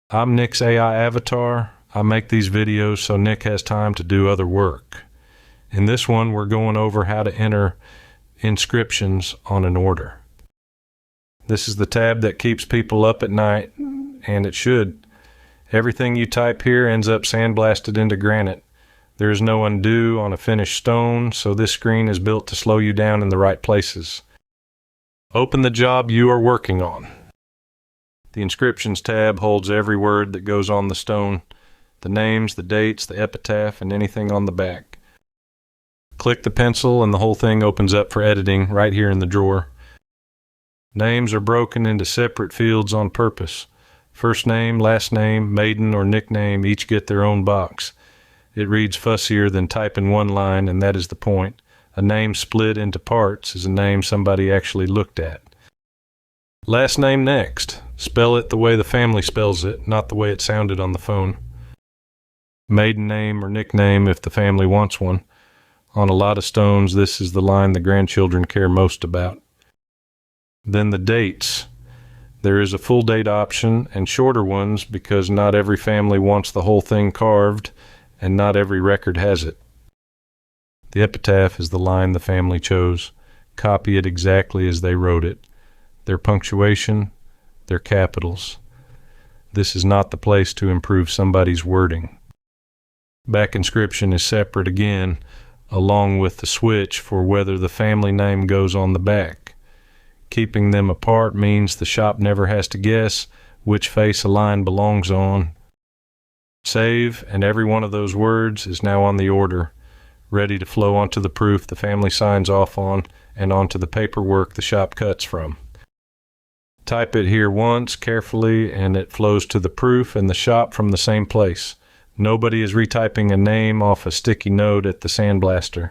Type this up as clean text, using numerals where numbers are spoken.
I'm Nick's AI avatar. I make these videos so Nick has time to do other work. In this one, we're going over how to enter inscriptions on an order. This is the tab that keeps people up at night, and it should. Everything you type here ends up sandblasted into granite. There is no undo on a finished stone, so this screen is built to slow you down in the right places. Open the job you are working on. The Inscriptions tab holds every word that goes on the stone, the names, the dates, the epitaph, and anything on the back. Click the pencil and the whole thing opens up for editing right here in the drawer. Names are broken into separate fields on purpose. First name, last name, maiden, or nickname each get their own box. It reads fussier than typing one line, and that is the point. A name split into parts is a name somebody actually looked at. Last name next. Spell it the way the family spells it, not the way it sounded on the phone. Maiden name or nickname if the family wants one. On a lot of stones, this is the line the grandchildren care most about. Then the dates. There is a full date option and shorter ones because not every family wants the whole thing carved and not every record has it. The epitaph is the line the family chose. Copy it exactly as they wrote it. Their punctuation, their capitals. This is not the place to improve somebody's wording. Back inscription is separate again, along with the switch for whether the family name goes on the back. Keeping them apart means the shop never has to guess which face a line belongs on. Save, and every one of those words is now on the order, ready to flow onto the proof the family signs off on and onto the paperwork the shop cuts from. Type it here once carefully and it flows to the proof and the shop from the same place. Nobody is retyping a name off a sticky note at the sandblaster.